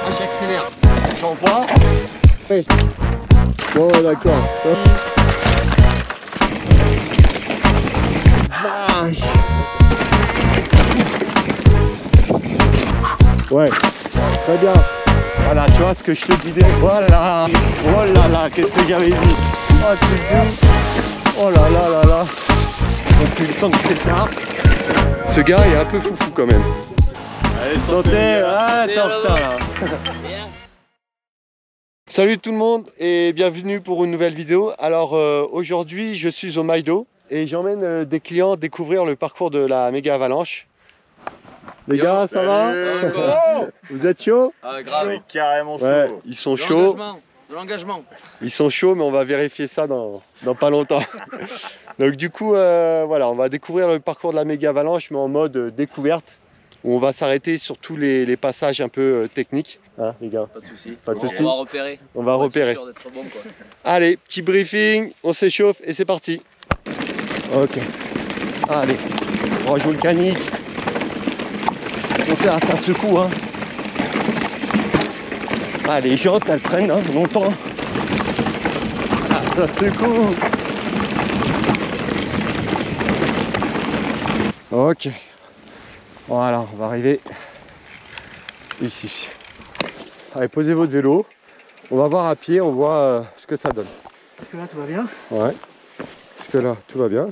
Ah, j'accélère. J'envoie. Ouais. Bon, d'accord. Vache. Ouais, très bien. Voilà, tu vois ce que je te disais. Voilà. Oh là là, qu'est-ce que j'avais dit. Oh, c'est dur. Oh là là là là. Depuis le temps que c'est tard. Ce gars est un peu foufou quand même. Allez, santé. Ah, t'es en retard là. Salut tout le monde et bienvenue pour une nouvelle vidéo. Alors aujourd'hui je suis au Maïdo et j'emmène des clients découvrir le parcours de la méga avalanche. Les gars, ça va? Vous êtes chaud? Ah, grave. C'est carrément chaud. Ouais, ils sont chauds. De l'engagement. Ils sont chauds, mais on va vérifier ça dans pas longtemps. Donc du coup, voilà, on va découvrir le parcours de la méga avalanche, mais en mode découverte, où on va s'arrêter sur tous les passages un peu techniques. Hein, les gars? Pas de soucis. Pas de soucis. On va repérer. On va repérer. Être sûr d'être bon, quoi. Allez, petit briefing, on s'échauffe et c'est parti. Ok. Allez, roche volcanique. Donc là, ça secoue, hein. Ah, les jantes, elles freinent hein, longtemps. Ah, ça secoue. Ok. Voilà, on va arriver ici. Allez, posez votre vélo. On va voir à pied, on voit ce que ça donne. Est-ce que là tout va bien? Ouais. Parce que là, tout va bien.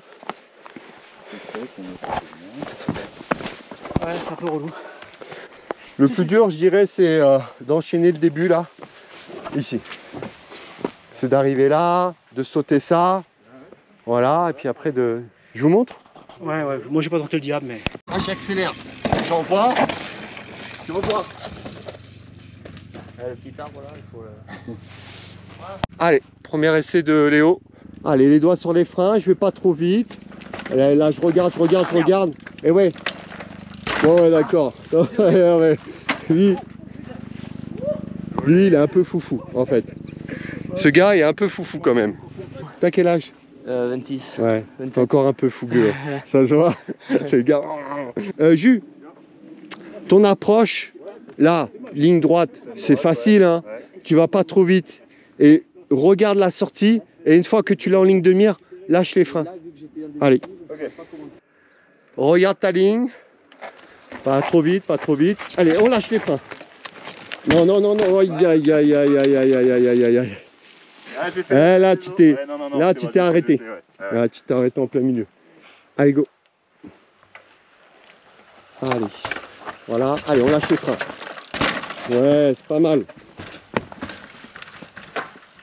Ouais, c'est un peu relou. Le plus dur, je dirais, c'est d'enchaîner le début là, ici. C'est d'arriver là, de sauter ça, voilà, et puis après de... Je vous montre? Ouais, moi j'ai pas tenté le diable, mais... Ah, j'accélère. J'envoie. Tu revois. Le petit arbre là, il faut le... Allez, premier essai de Léo. Allez, les doigts sur les freins, je vais pas trop vite. Là, je regarde. Et ouais. Bon, ouais, d'accord. Ouais. Lui, il est un peu foufou, en fait. Ce gars est un peu foufou quand même. T'as quel âge? 26. Ouais, 27. t'es encore un peu fougueux. Ça se voit. Les gars. Jus, ton approche, là, ligne droite, c'est facile, hein. Tu vas pas trop vite. Et regarde la sortie. Et une fois que tu l'as en ligne de mire, lâche les freins. Allez. Regarde ta ligne. Pas trop vite. Allez, on lâche les freins. Non. Aïe. Là, tu t'es arrêté. Là, tu t'es arrêté en plein milieu. Allez, go. Allez. Voilà. Allez, on lâche les freins. Ouais, c'est pas mal.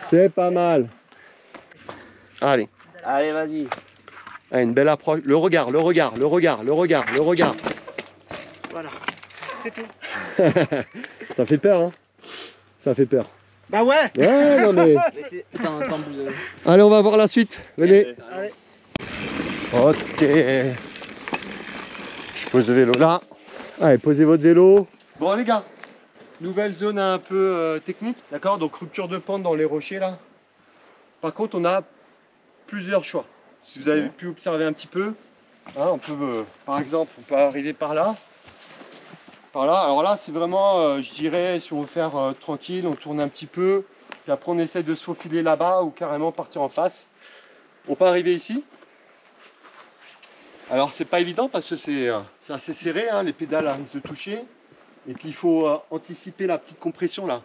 C'est pas mal. Allez. Allez, vas-y. Ah, une belle approche. Le regard. Voilà, c'est tout. Ça fait peur, hein. Ça fait peur. Bah ouais. Ouais, non mais... C'est un temps bouseux. Allez, on va voir la suite. Venez. Allez. Ok. Je pose le vélo là. Allez, posez votre vélo. Bon les gars, nouvelle zone un peu technique. D'accord, donc rupture de pente dans les rochers là. Par contre, on a plusieurs choix. Si vous avez pu observer un petit peu, hein, on peut, par exemple, on peut arriver par là. Alors là, c'est vraiment, je dirais, si on veut faire tranquille, on tourne un petit peu, puis après on essaie de se faufiler là-bas ou carrément partir en face. On peut arriver ici. Alors c'est pas évident parce que c'est assez serré, hein, les pédales risquent de toucher. Et puis il faut anticiper la petite compression là.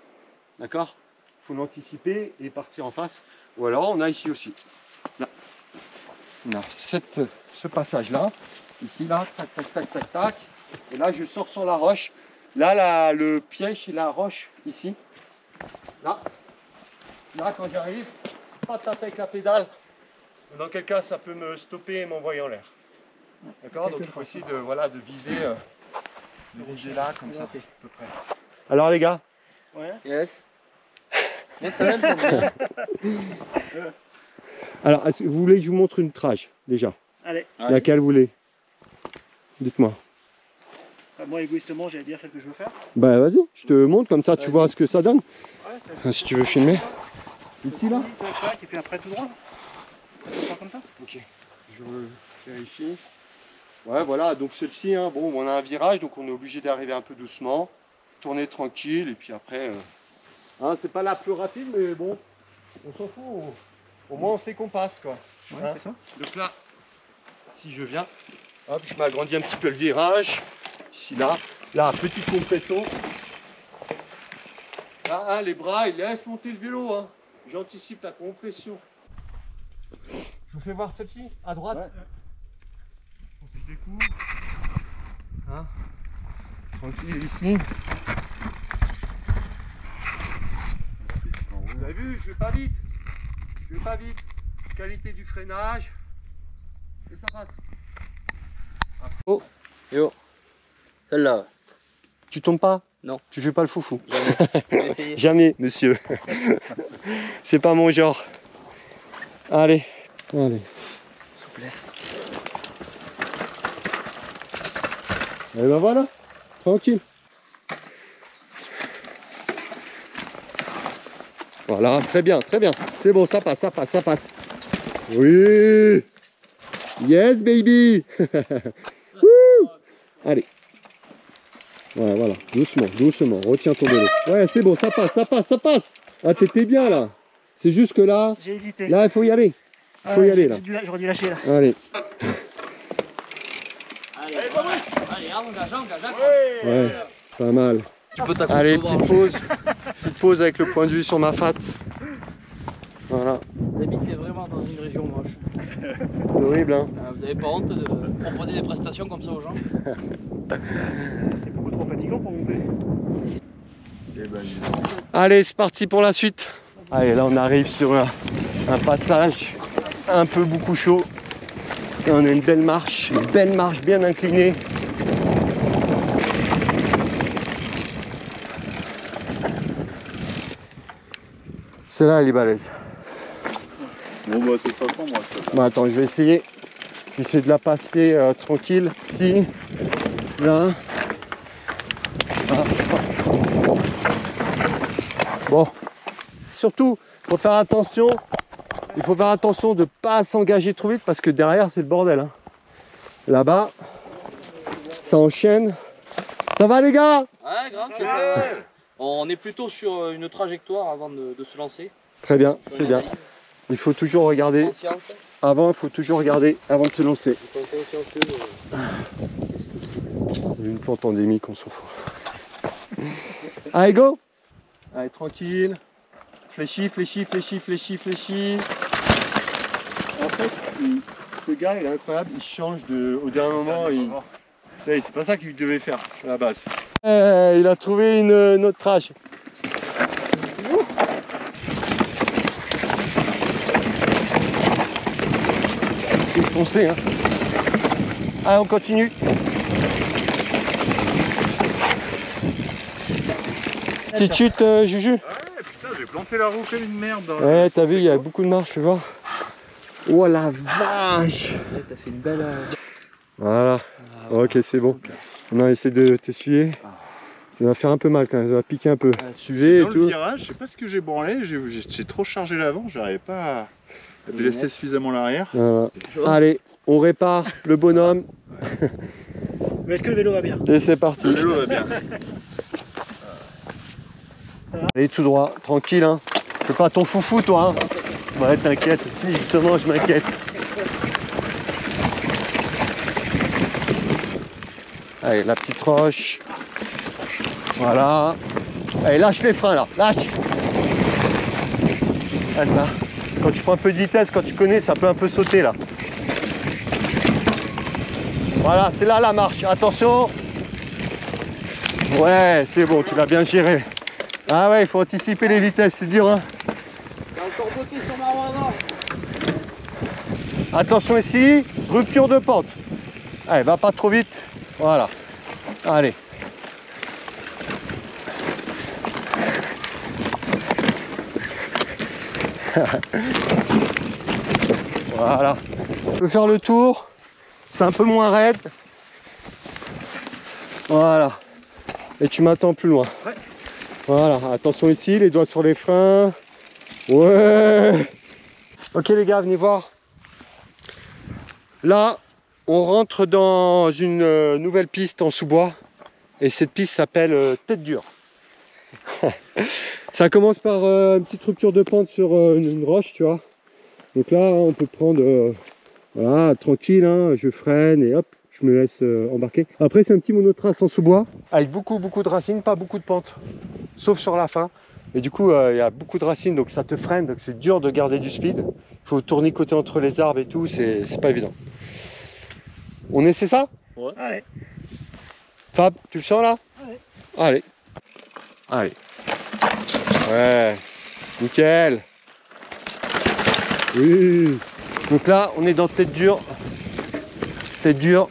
D'accord? Il faut l'anticiper et partir en face. Ou alors on a ici aussi. Là. On a ce passage là. Ici là, tac. Et là, je sors sur la roche. Là, le piège, c'est la roche, ici. Là, quand j'arrive, pas taper avec la pédale. Dans quel cas, ça peut me stopper et m'envoyer en l'air. D'accord? Donc, il faut essayer de viser là, comme ça, à peu près. Alors, les gars? Ouais. Yes. Yes, Alors, est-ce que vous voulez que je vous montre une trage, déjà? Allez. Laquelle vous voulez? Dites-moi. Moi, égoïstement, j'allais dire celle que je veux faire. Bah vas-y, je te montre comme ça, tu vois ce que ça donne. Ouais, si tu veux filmer. Ici là. Et puis après tout droit. Ça comme ça. Ok. Je vérifie. Ouais, voilà. Donc celle-ci, hein, bon, on a un virage, donc on est obligé d'arriver un peu doucement. tourner tranquille et puis après, hein, c'est pas la plus rapide, mais bon, on s'en fout. Au moins on sait qu'on passe quoi. Ouais, Hein. c'est ça. Donc là, si je viens, hop, je m'agrandis un petit peu le virage. Ici là, petite compression. Là, hein, les bras, ils laissent monter le vélo. Hein. J'anticipe la compression. Je vous fais voir celle-ci, à droite. Ouais. Faut que je découvre. Hein. Tranquille ici. Vous avez vu, je vais pas vite. Je vais pas vite. Qualité du freinage. Et ça passe. Oh, Yo. Celle-là. tu tombes pas? Non. Tu fais pas le foufou? Jamais. Je vais essayer. Jamais, monsieur. C'est pas mon genre. Allez. Allez. Souplesse. Et ben voilà. Tranquille. Voilà, très bien, très bien. C'est bon, ça passe, ça passe, ça passe. Oui. Yes, baby. Wouh. Allez. Voilà, voilà. Doucement, doucement. Retiens ton vélo. Ouais, c'est bon, ça passe, ça passe, ça passe. Ah, t'étais bien là. C'est juste que là, J'ai hésité. là, il faut y aller. Il faut y aller là. J'aurais dû lâcher là. Allez. Allez, allez, engage. Ouais, pas mal. Tu peux t'accrocher Allez, au bras. petite pause. Petite pause avec le point de vue sur ma fat. Voilà. Vous habitez vraiment dans une région moche. C'est horrible, hein. Vous avez pas honte de proposer des prestations comme ça aux gens? C'est beaucoup trop fatigant pour monter. Allez, c'est parti pour la suite. Allez, là, on arrive sur un passage un peu beaucoup chaud. Et on a une belle marche bien inclinée. Celle-là, elle est balèze. Bon bah de toute façon moi je Bon, attends, je vais essayer. Je vais essayer de la passer tranquille. Ici, là. Ah. Bon. Surtout, il faut faire attention. Il faut faire attention de ne pas s'engager trop vite parce que derrière, c'est le bordel. Hein. Là-bas, ça enchaîne. Ça va les gars? Ouais, grave. c'est ça. On est plutôt sur une trajectoire avant de se lancer. Très bien, c'est bien. Il faut toujours regarder. Conscience. Avant, il faut toujours regarder avant de se lancer. Une plante endémique, on s'en fout. Allez, go! Allez, tranquille. Fléchis, fléchis, fléchis, fléchis, fléchis. En fait, ce gars, il est incroyable. Il change au dernier moment. C'est pas ça qu'il devait faire à la base. Il a trouvé une autre trage. C'est foncé, hein. Allez, on continue. Petite chute, Juju. putain j'ai planté la roue comme une merde dans Ouais, t'as vu, il y a beaucoup de marches, fais voir. Oh la vache. Ouais, t'as fait une belle. Voilà. Ok, c'est bon. On essaie de t'essuyer. Ça va faire un peu mal quand même, ça va piquer un peu. Suivez et dans le tout. virage, je sais pas ce que j'ai branlé, j'ai trop chargé l'avant, j'arrivais pas à délaisser suffisamment l'arrière. Voilà. Allez, on répare le bonhomme Mais est-ce que le vélo va bien? et c'est parti. Le vélo va bien. Allez, tout droit, tranquille, hein. Fais pas ton foufou, toi, hein. Ouais, t'inquiète. Si, justement, je m'inquiète. Allez, la petite roche. Voilà. Allez, lâche les freins, là. Lâche. Ah, ça. Quand tu prends un peu de vitesse, quand tu connais, ça peut un peu sauter, là. Voilà, c'est là la marche. Attention. Ouais, c'est bon, tu l'as bien géré. Ah ouais, il faut anticiper les vitesses, c'est dur, hein. T'as encore bloqué sur ma roue. Attention ici, rupture de pente. Allez, va pas trop vite. Voilà. Allez. Voilà. On peut faire le tour. C'est un peu moins raide. Voilà. Et tu m'attends plus loin. Ouais. Voilà. Attention ici, les doigts sur les freins. Ouais. Ok les gars, venez voir. Là, on rentre dans une nouvelle piste en sous-bois. et cette piste s'appelle Tête Dure. Ça commence par une petite rupture de pente sur une roche, tu vois. Donc là, on peut prendre, voilà, tranquille, hein, je freine et hop, je me laisse embarquer. Après, c'est un petit monotrace en sous-bois, avec beaucoup de racines, pas beaucoup de pente, sauf sur la fin. Et du coup, il y a beaucoup de racines, donc ça te freine, donc c'est dur de garder du speed. Il faut tournicoter entre les arbres et tout, c'est pas évident. On essaie ça? Ouais. Allez. Fab, tu le sens là? Ouais. Allez. Allez. Ouais. Nickel. Oui. Donc là, on est dans Tête Dure. Tête Dure.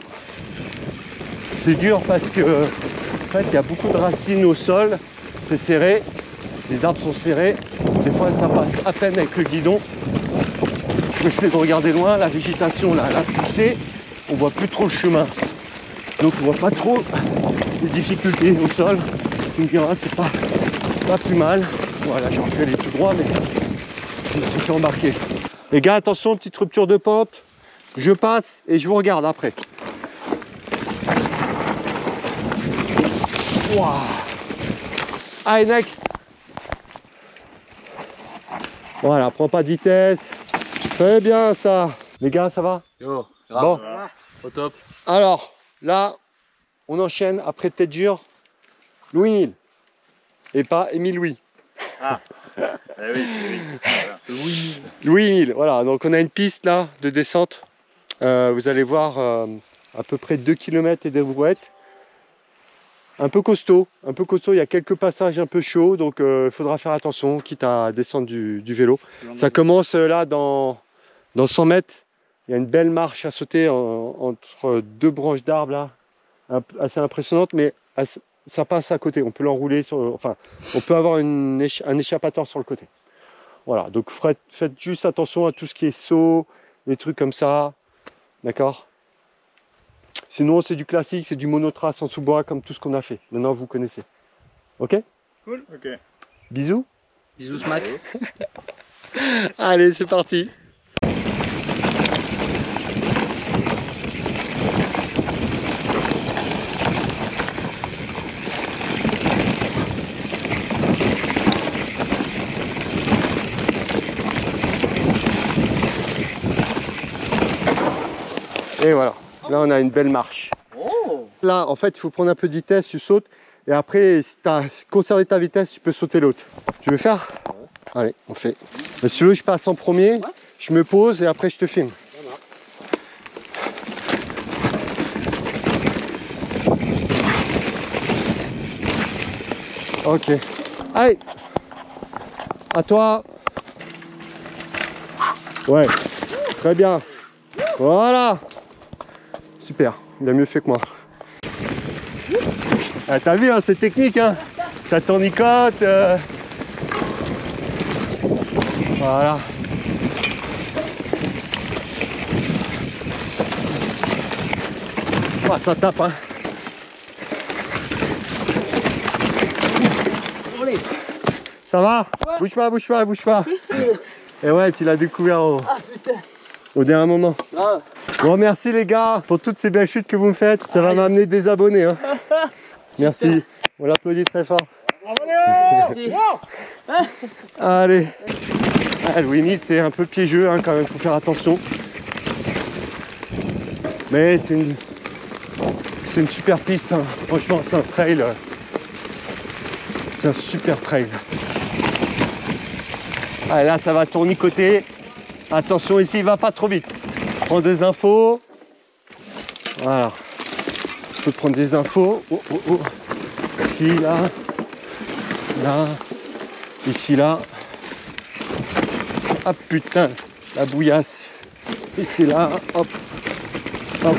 C'est dur parce que, en fait, il y a beaucoup de racines au sol. C'est serré. Les arbres sont serrés. Des fois, ça passe à peine avec le guidon. Je fais de regarder loin. La végétation, là, elle a poussé. On voit plus trop le chemin. Donc, on voit pas trop les difficultés au sol. Tu me diras, c'est pas plus mal. Voilà, j'aurais pu aller tout droit, mais je me suis fait embarquer. Les gars, attention, petite rupture de pente. Je passe et je vous regarde après. Wow. Allez, next. Voilà, prends pas de vitesse. Très bien ça. Les gars, ça va? Yo, Bon. au top. Alors, là, on enchaîne après Tête Dure. Louis-Nil. Et pas Émile Louis. Oui. Louis-Nil, voilà. Donc on a une piste là de descente. Vous allez voir à peu près 2 km et des brouettes. Un peu costaud, il y a quelques passages un peu chauds, donc il faudra faire attention, quitte à descendre du vélo. Ça commence là dans 100 mètres. Il y a une belle marche à sauter entre 2 branches d'arbres là, assez impressionnante, mais ça passe à côté. On peut l'enrouler, enfin, on peut avoir un échappatoire sur le côté. Voilà, donc faites juste attention à tout ce qui est saut, des trucs comme ça, d'accord? Sinon, c'est du classique, c'est du monotrace en sous-bois comme tout ce qu'on a fait. Maintenant, vous connaissez. Ok? Cool. Ok. Bisous. Bisous smack. Allez, c'est parti. Et voilà. Là, on a une belle marche. Oh. Là, en fait, il faut prendre un peu de vitesse, tu sautes. Et après, si tu as conservé ta vitesse, tu peux sauter l'autre. Tu veux faire? Ouais. Allez, on fait. Mais si tu veux, je passe en premier, ouais. Je me pose et après, je te filme. Ok. Allez. À toi. Ouais. Très bien. Voilà. Super. Il a mieux fait que moi. Ah, t'as vu, hein, c'est technique, hein. Ça tournicote. Voilà. Ah, ça tape, hein. Ça va? Ouais. Bouge pas, bouge pas, bouge pas. Et ouais, tu l'as découvert au dernier moment. Ah. Bon, merci les gars pour toutes ces belles chutes que vous me faites. Ça va m'amener des abonnés. Hein. Merci. On l'applaudit très fort. Merci. Allez. Ah, Louis-Nil, c'est un peu piégeux hein, quand même, faut faire attention. Mais c'est une super piste. Hein. Franchement, c'est un trail. C'est un super trail. Allez, là, ça va tournicoter. Attention, ici, il va pas trop vite. Prends des infos. Voilà. Il faut prendre des infos. Oh, oh, oh. Ici, là. Là. Ici, là. Ah putain, la bouillasse. Ici, là. Hop. Hop.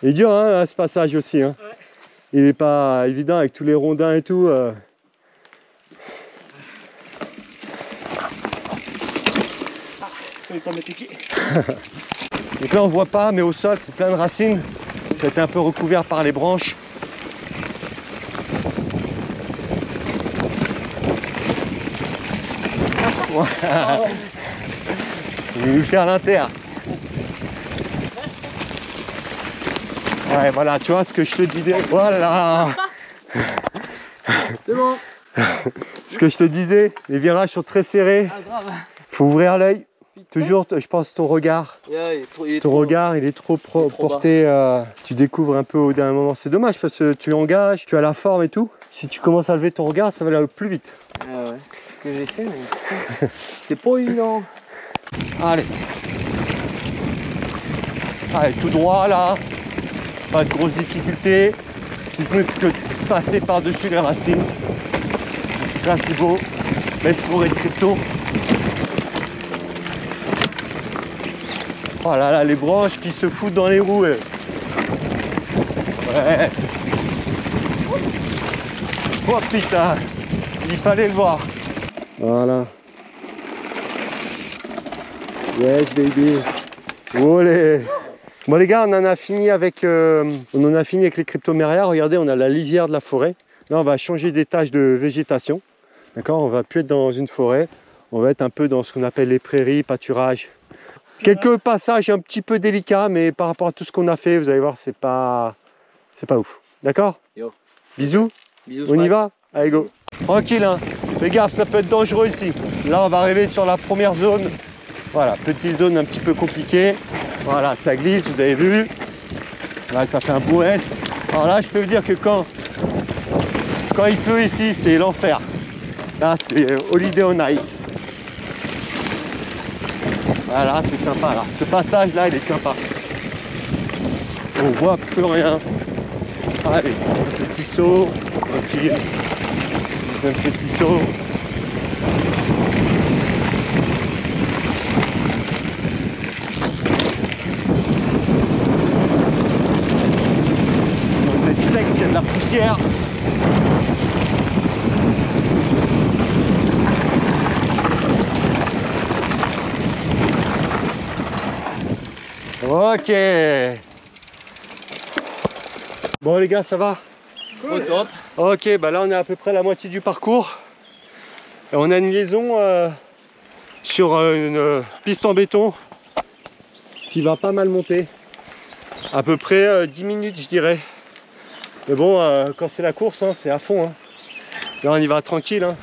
Il est dur, hein, ce passage aussi. Hein. Ouais. Il n'est pas évident avec tous les rondins et tout. Donc là on voit pas, mais au sol c'est plein de racines. Ça a été un peu recouvert par les branches. Voilà. Il va nous faire l'inter. Ouais, voilà, tu vois ce que je te disais. Voilà. C'est bon. Ce que je te disais, les virages sont très serrés. Ah, grave. Faut ouvrir l'œil. Toujours, je pense, ton regard. Yeah, il est Ton trop- regard, il est trop, trop porté. Tu découvres un peu au dernier moment. C'est dommage parce que tu engages, tu as la forme et tout. Si tu commences à lever ton regard, ça va aller plus vite. Ah ouais, c'est ce que j'essaie, mais c'est pas évident. Allez. Allez, tout droit là. Pas de grosses difficultés. Si ce n'est que de passer par-dessus les racines. Là, c'est beau. Belle forêt de crypto. Oh là là, les branches qui se foutent dans les roues. Ouais. Oh putain, il fallait le voir. Voilà. Yes baby. Olé. Bon les gars, on en a fini avec les cryptomérias. Regardez, on a la lisière de la forêt. Là, on va changer d'étage de végétation. D'accord, on va plus être dans une forêt. On va être un peu dans ce qu'on appelle les prairies, pâturage. Quelques passages un petit peu délicats, mais par rapport à tout ce qu'on a fait, vous allez voir, c'est pas ouf. D'accord? Yo. Bisous. Bisous. On y va? Allez go. Tranquille, hein. Fais gaffe, ça peut être dangereux ici. Là, on va arriver sur la première zone. Voilà, petite zone un petit peu compliquée. Voilà, ça glisse, vous avez vu. Là, ça fait un beau S. Alors là, je peux vous dire que quand il pleut ici, c'est l'enfer. Là, c'est Holiday on Ice. Voilà, c'est sympa là. Ce passage là, il est sympa. On voit plus rien. Allez, un petit saut. Tranquille. Un petit saut. On est sec, il y a de la poussière. Ok. Bon les gars, ça va? Au top. Ok, bah là on est à peu près à la moitié du parcours. Et on a une liaison sur une piste en béton qui va pas mal monter. À peu près 10 minutes je dirais. Mais bon, quand c'est la course, hein, c'est à fond. Hein. Là on y va tranquille. Hein.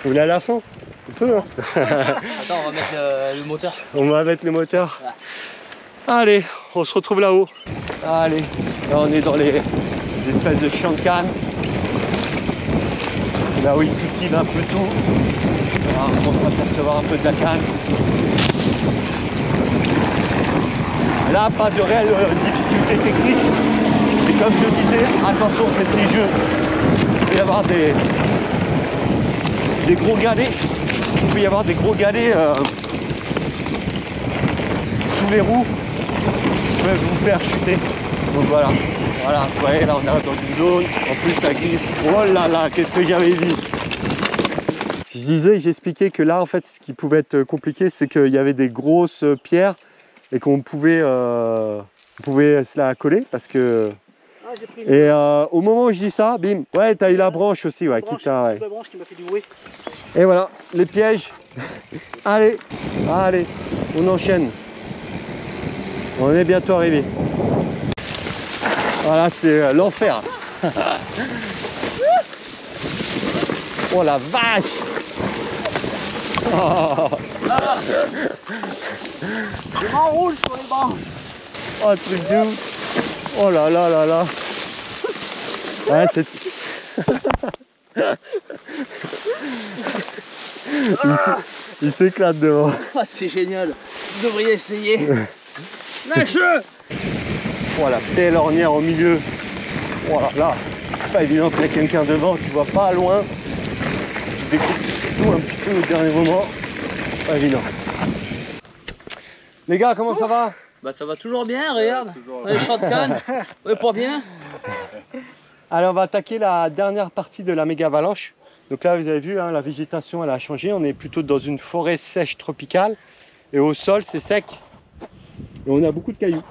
Vous voulez aller à fond? On peut. Hein. Attends, on va mettre le moteur. On va mettre le moteur. Allez, on se retrouve là-haut. Allez, là on est dans les espèces de champs de canne. Là où ils cultivent un peu tout. Alors, on commence à percevoir un peu de la canne. Là, pas de réelle difficulté technique. C'est comme je disais, attention, c'est petit jeu. Il peut y avoir des gros galets. Il peut y avoir des gros galets sous les roues qui peuvent vous faire chuter. Donc voilà. Voilà, vous voyez, là on est dans une zone. En plus, ça glisse. Oh là là, qu'est-ce que j'avais dit? Je disais, j'expliquais que là, en fait, ce qui pouvait être compliqué, c'est qu'il y avait des grosses pierres et qu'on pouvait se la coller parce que. Ah, j'ai pris Et au moment où je dis ça, bim, ouais, t'as eu la branche aussi, ouais, qui t'a. Ouais. la branche qui m'a fait du bruit. Et voilà, les pièges. Allez, allez, on enchaîne. On est bientôt arrivé. Voilà, c'est l'enfer. Oh la vache. Oh. Je m'enroule sur les bancs. Oh, truc de ouf. Oh là là là là. Ouais, c'est... il s'éclate devant. Ah, c'est génial. Vous devriez essayer. Lâche-le. Oh la belle ornière au milieu. Oh là là. C'est pas évident qu'il y a quelqu'un devant, tu vois pas loin. Tu découvres tout un petit peu au dernier moment. Pas évident. Les gars, comment ça va? Bah ça va toujours bien, regarde. On a les champs de canne. Ouais, pas bien. Alors on va attaquer la dernière partie de la méga avalanche. Donc là vous avez vu, hein, la végétation elle a changé. On est plutôt dans une forêt sèche tropicale. Et au sol c'est sec. Et on a beaucoup de cailloux.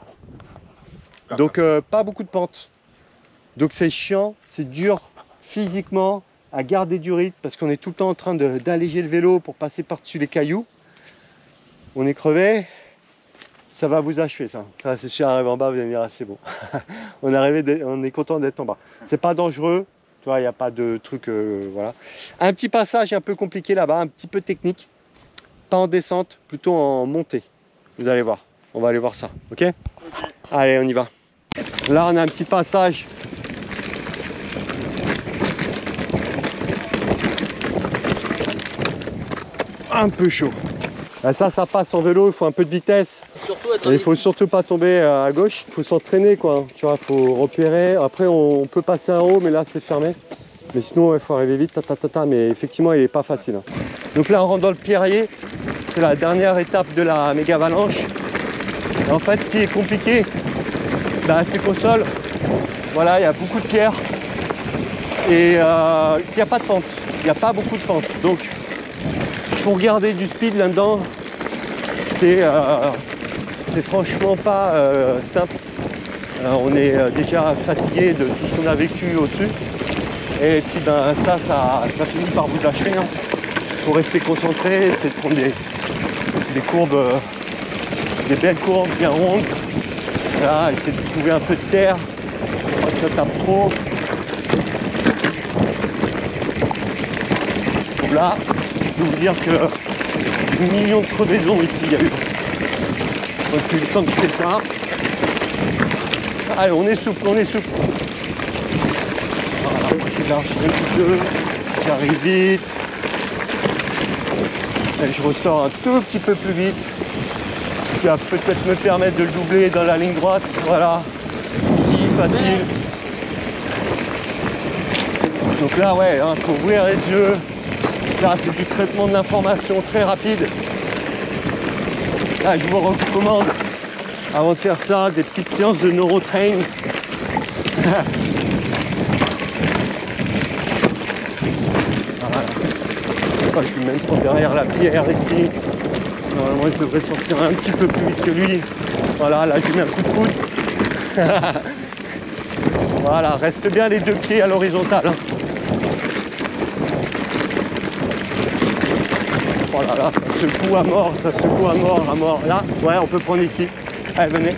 Donc pas beaucoup de pente. Donc c'est chiant, c'est dur physiquement à garder du rythme parce qu'on est tout le temps en train d'alléger le vélo pour passer par-dessus les cailloux. On est crevé. ça va vous achever ça. Ça c'est sûr, arrivé en bas, vous allez dire ah, c'est bon. On est content d'être en bas. C'est pas dangereux, tu vois, il n'y a pas de truc, voilà. Un petit passage un peu compliqué là-bas, un petit peu technique. Pas en descente, plutôt en montée. Vous allez voir, on va aller voir ça, ok? Allez, on y va. Là, on a un petit passage. Un peu chaud. Là, ça passe en vélo, il faut un peu de vitesse. Surtout être Et il faut surtout pas tomber à gauche. Il faut s'entraîner, quoi. Tu vois, faut repérer. Après, on peut passer en haut, mais là, c'est fermé. Mais sinon, il faut arriver vite. Mais effectivement, il est pas facile. Donc là, on rentre dans le pierrier. C'est la dernière étape de la méga avalanche. Et en fait, ce qui est compliqué, bah, c'est qu'au sol, voilà, il y a beaucoup de pierres. Et il n'y a pas de pente. Il n'y a pas beaucoup de pente. Donc, pour garder du speed là-dedans, c'est franchement pas simple. On est déjà fatigué de tout ce qu'on a vécu au-dessus. Et puis ben, ça finit par vous lâcher. Il faut rester concentré, essayer de prendre des courbes, des belles courbes bien rondes. Voilà, essayer de trouver un peu de terre, pas que ça tape trop. Là, je peux vous dire que des millions de crevaisons ici, il y a eu. Depuis le temps que je fais ça. Allez, on est souple, on est souple. Voilà, je lâche un petit peu, j'arrive vite. Et je ressors un tout petit peu plus vite. Ça va peut-être me permettre de le doubler dans la ligne droite. Voilà, easy, facile. Donc là, ouais, il faut ouvrir les yeux. Là, c'est du traitement de l'information très rapide. Là, je vous recommande, avant de faire ça, des petites séances de neurotrain. Voilà. Je suis même pas derrière la pierre ici. Normalement, je devrais sortir un petit peu plus vite que lui. Voilà, là, je lui mets un coup de coude. Voilà, reste bien les deux pieds à l'horizontale. Oh là là, ça secoue à mort, ça secoue à mort. Là, ouais, on peut prendre ici. Allez, venez.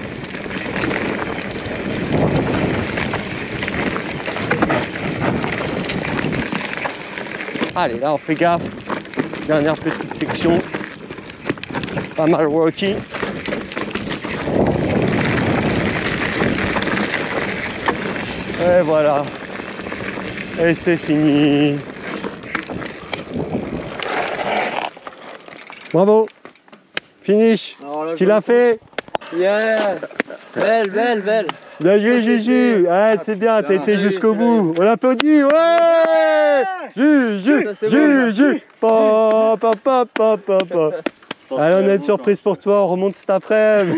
Allez, là, on fait gaffe. Dernière petite section. Pas mal rocky. Et voilà. Et c'est fini. Bravo. Finish. Tu l'as fait. Yeah. Belle. Bien joué, Juju. Ah, c'est bien, t'as été jusqu'au bout. On applaudit. Ouais. Juju. Allez, on a une surprise pour toi. On remonte cet après-midi.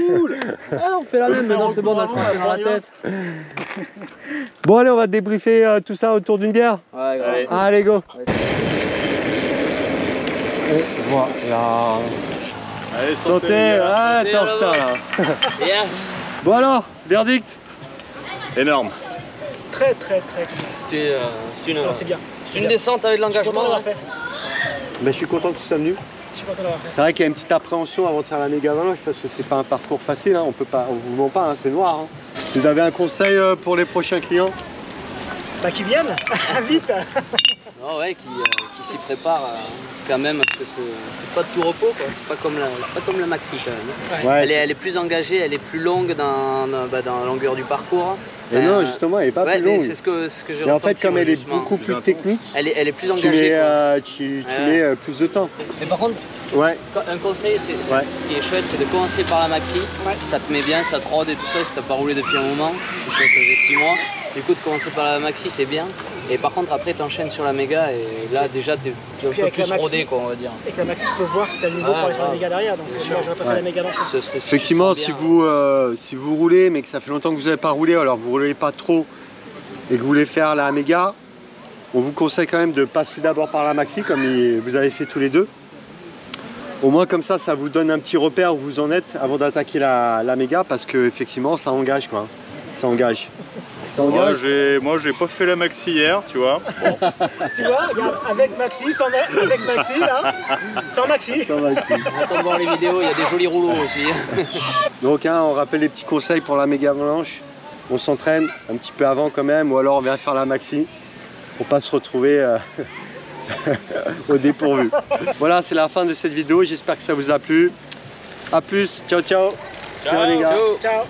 Ah, on fait la même maintenant, c'est bon, on a tracé dans la tête. Bon, allez, on va débriefer tout ça autour d'une bière. Ouais, grave. Allez, go. Et voilà. Allez, Santé. Ah, Santé, t'es en retard là. Yes. Bon alors, verdict. Énorme. Très. C'est une descente avec de Je suis content l'engagement. d'avoir fait. Ben, je suis content que tu sois venu. Je suis content d'avoir fait. C'est vrai qu'il y a une petite appréhension avant de faire la méga avalanche parce que c'est pas un parcours facile, hein. On vous ment pas, hein, c'est noir. Hein. Vous avez un conseil pour les prochains clients? Bah, qui viennent. Vite. Non, ouais, qui s'y prépare, c'est quand même, parce que c'est pas de tout repos, quoi. C'est pas comme la maxi quand même. Ouais, Elle est plus engagée, elle est plus longue dans la longueur du parcours. Et non, justement, elle est pas plus longue. C'est ce que j'ai Et en ressenti. fait, comme moi, elle est justement. beaucoup plus technique, Elle est plus tu engagée. quoi. tu mets plus de temps. Mais par contre, Ouais, un conseil, ce qui est chouette, c'est de commencer par la maxi. Ça te met bien, ça te rôde et tout ça, si t'as pas roulé depuis un moment, ça faisait 6 mois. Du coup, de commencer par la maxi, c'est bien. Et par contre, après, t'enchaînes sur la méga et là, déjà, t'es un peu plus rodé, quoi, on va dire. Et que la maxi, tu peux voir si t'as le niveau pour aller sur la méga derrière. Donc, moi, j'aurais pas fait la méga dans le sens. effectivement, si vous roulez, mais que ça fait longtemps que vous n'avez pas roulé, alors vous roulez pas trop et que vous voulez faire la méga, on vous conseille quand même de passer d'abord par la maxi, comme vous avez fait tous les deux. Au moins comme ça vous donne un petit repère où vous en êtes avant d'attaquer la méga, parce que effectivement ça engage quoi. Ça engage. Moi, j'ai pas fait la maxi hier, tu vois. Bon. Tu vois, regarde, avec Maxi, avec Maxi, là, sans Maxi. Sans Maxi. On attend de voir les vidéos, il y a des jolis rouleaux aussi. Donc hein, on rappelle les petits conseils pour la méga avalanche. On s'entraîne un petit peu avant quand même, ou alors on vient faire la maxi pour pas se retrouver au dépourvu. Voilà, c'est la fin de cette vidéo. J'espère que ça vous a plu. A plus, ciao ciao. Ciao les gars. Ciao.